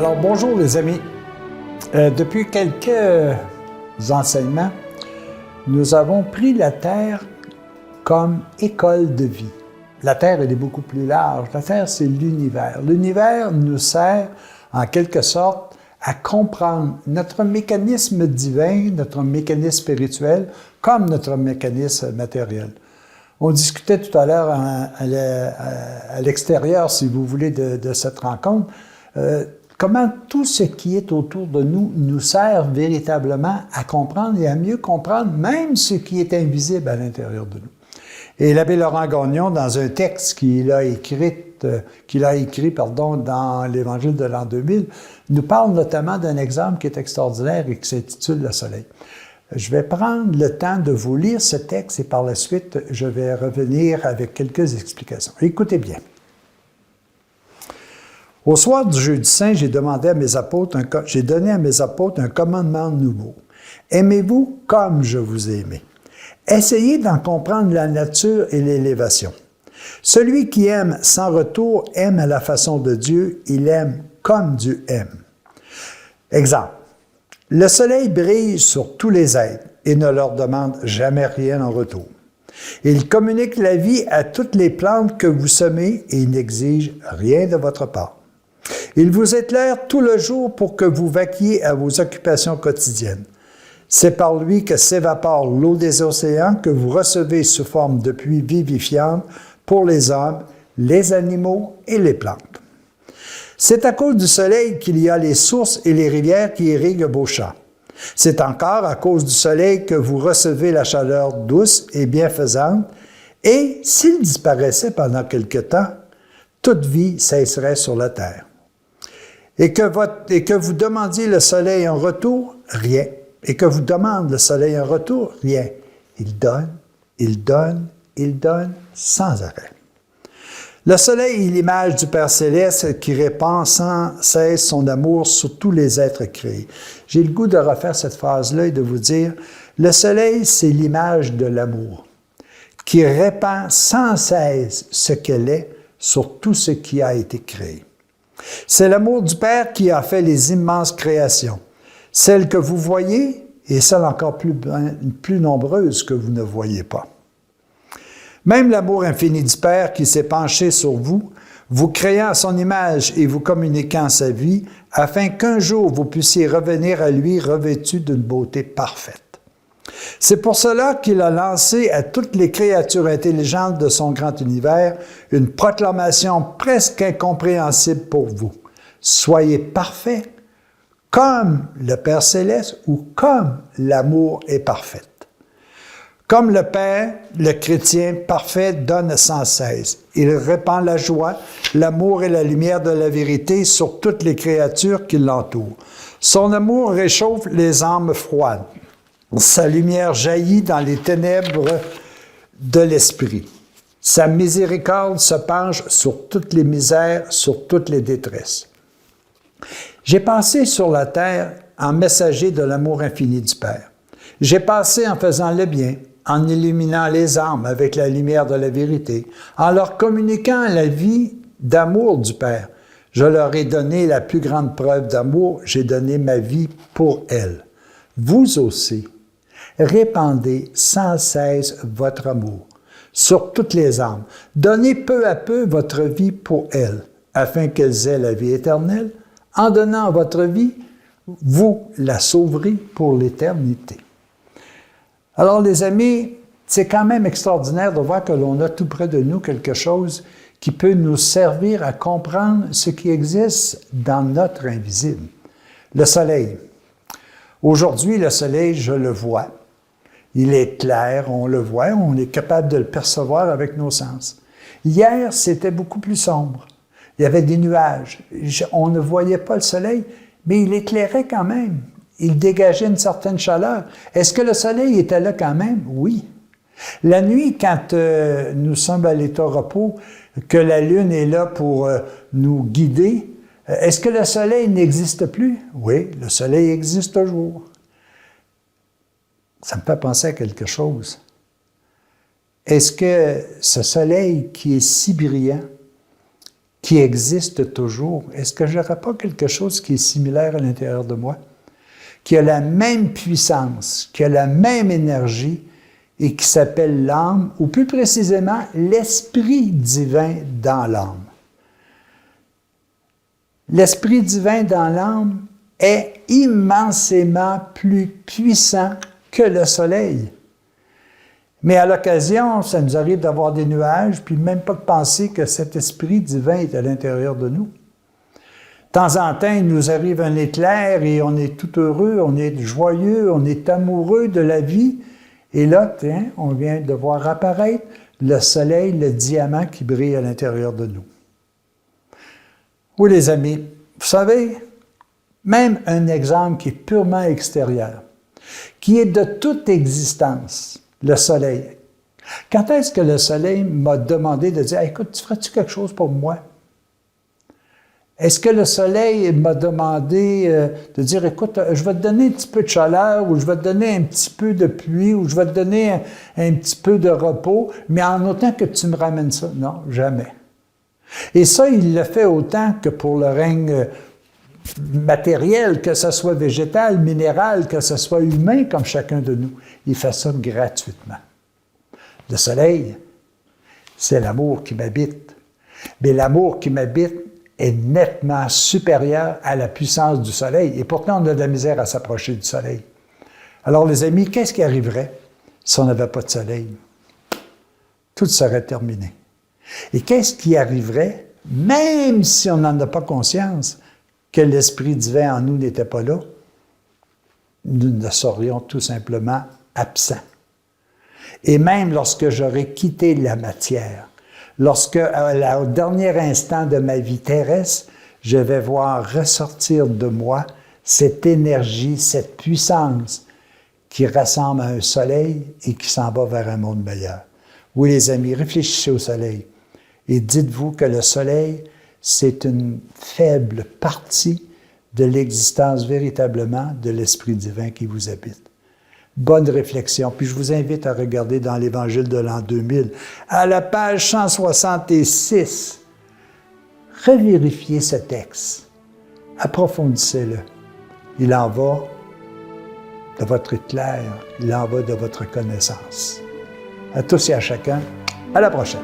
Alors, bonjour les amis. Depuis quelques enseignements, nous avons pris la Terre comme école de vie. La Terre, elle est beaucoup plus large. La Terre, c'est l'univers. L'univers nous sert, en quelque sorte, à comprendre notre mécanisme divin, notre mécanisme spirituel, comme notre mécanisme matériel. On discutait tout à l'heure à l'extérieur, si vous voulez, de cette rencontre, comment tout ce qui est autour de nous nous sert véritablement à comprendre et à mieux comprendre même ce qui est invisible à l'intérieur de nous. Et l'abbé Laurent Gagnon, dans un texte qu'il a écrit dans l'Évangile de l'an 2000, nous parle notamment d'un exemple qui est extraordinaire et qui s'intitule « Le soleil ». Je vais prendre le temps de vous lire ce texte et par la suite, je vais revenir avec quelques explications. Écoutez bien. Au soir du jeudi saint, j'ai donné à mes apôtres un commandement nouveau. Aimez-vous comme je vous ai aimé. Essayez d'en comprendre la nature et l'élévation. Celui qui aime sans retour aime à la façon de Dieu, il aime comme Dieu aime. Exemple. Le soleil brille sur tous les êtres et ne leur demande jamais rien en retour. Il communique la vie à toutes les plantes que vous semez et il n'exige rien de votre part. Il vous éclaire tout le jour pour que vous vaquiez à vos occupations quotidiennes. C'est par lui que s'évapore l'eau des océans que vous recevez sous forme de pluie vivifiante pour les hommes, les animaux et les plantes. C'est à cause du soleil qu'il y a les sources et les rivières qui irriguent vos champs. C'est encore à cause du soleil que vous recevez la chaleur douce et bienfaisante, et s'il disparaissait pendant quelque temps, toute vie cesserait sur la terre. Et que vous demandiez le soleil en retour, rien. Et que vous demande le soleil en retour, rien. Il donne, il donne, il donne sans arrêt. Le soleil est l'image du Père Céleste qui répand sans cesse son amour sur tous les êtres créés. J'ai le goût de refaire cette phrase-là et de vous dire, le soleil, c'est l'image de l'amour qui répand sans cesse ce qu'elle est sur tout ce qui a été créé. C'est l'amour du Père qui a fait les immenses créations, celles que vous voyez et celles encore plus nombreuses que vous ne voyez pas. Même l'amour infini du Père qui s'est penché sur vous, vous créant à son image et vous communiquant sa vie, afin qu'un jour vous puissiez revenir à lui revêtu d'une beauté parfaite. C'est pour cela qu'il a lancé à toutes les créatures intelligentes de son grand univers une proclamation presque incompréhensible pour vous. Soyez parfaits comme le Père Céleste ou comme l'amour est parfait. Comme le Père, le chrétien parfait donne sans cesse. Il répand la joie, l'amour et la lumière de la vérité sur toutes les créatures qui l'entourent. Son amour réchauffe les âmes froides. Sa lumière jaillit dans les ténèbres de l'esprit. Sa miséricorde se penche sur toutes les misères, sur toutes les détresses. J'ai passé sur la terre en messager de l'amour infini du Père. J'ai passé en faisant le bien, en illuminant les âmes avec la lumière de la vérité, en leur communiquant la vie d'amour du Père. Je leur ai donné la plus grande preuve d'amour, j'ai donné ma vie pour elles. Vous aussi, répandez sans cesse votre amour sur toutes les âmes. Donnez peu à peu votre vie pour elles, afin qu'elles aient la vie éternelle. En donnant votre vie, vous la sauverez pour l'éternité. Alors, les amis, c'est quand même extraordinaire de voir que l'on a tout près de nous quelque chose qui peut nous servir à comprendre ce qui existe dans notre invisible. Le soleil. Aujourd'hui, le soleil, je le vois. Il est clair, on le voit, on est capable de le percevoir avec nos sens. Hier, c'était beaucoup plus sombre. Il y avait des nuages. On ne voyait pas le soleil, mais il éclairait quand même. Il dégageait une certaine chaleur. Est-ce que le soleil était là quand même? Oui. La nuit, quand nous sommes à l'état repos, que la lune est là pour nous guider, est-ce que le soleil n'existe plus? Oui, le soleil existe toujours. Ça me fait penser à quelque chose. Est-ce que ce soleil qui est si brillant, qui existe toujours, est-ce que je n'aurais pas quelque chose qui est similaire à l'intérieur de moi, qui a la même puissance, qui a la même énergie et qui s'appelle l'âme, ou plus précisément, l'Esprit divin dans l'âme? L'Esprit divin dans l'âme est immensément plus puissant que le soleil. Mais à l'occasion, ça nous arrive d'avoir des nuages, puis même pas de penser que cet Esprit divin est à l'intérieur de nous. De temps en temps, il nous arrive un éclair et on est tout heureux, on est joyeux, on est amoureux de la vie. Et là, tiens, on vient de voir apparaître le soleil, le diamant qui brille à l'intérieur de nous. Oui, les amis, vous savez, même un exemple qui est purement extérieur, qui est de toute existence, le soleil. Quand est-ce que le soleil m'a demandé de dire « Écoute, tu ferais-tu quelque chose pour moi? » Est-ce que le soleil m'a demandé de dire « Écoute, je vais te donner un petit peu de chaleur, ou je vais te donner un petit peu de pluie, ou je vais te donner un petit peu de repos, mais en autant que tu me ramènes ça? » Non, jamais. Et ça, il le fait autant que pour le règne matériel, que ce soit végétal, minéral, que ce soit humain, comme chacun de nous. Il fait ça gratuitement. Le soleil, c'est l'amour qui m'habite. Mais l'amour qui m'habite est nettement supérieur à la puissance du soleil. Et pourtant, on a de la misère à s'approcher du soleil. Alors, les amis, qu'est-ce qui arriverait si on n'avait pas de soleil? Tout serait terminé. Et qu'est-ce qui arriverait, même si on n'en a pas conscience, que l'Esprit divin en nous n'était pas là? Nous ne serions tout simplement absents. Et même lorsque j'aurais quitté la matière, lorsque, au dernier instant de ma vie terrestre, je vais voir ressortir de moi cette énergie, cette puissance qui ressemble à un soleil et qui s'en va vers un monde meilleur. Oui, les amis, réfléchissez au soleil. Et dites-vous que le soleil, c'est une faible partie de l'existence véritablement de l'Esprit divin qui vous habite. Bonne réflexion. Puis je vous invite à regarder dans l'Évangile de l'an 2000, à la page 166. Revérifiez ce texte. Approfondissez-le. Il en va de votre éclair. Il en va de votre connaissance. À tous et à chacun, à la prochaine.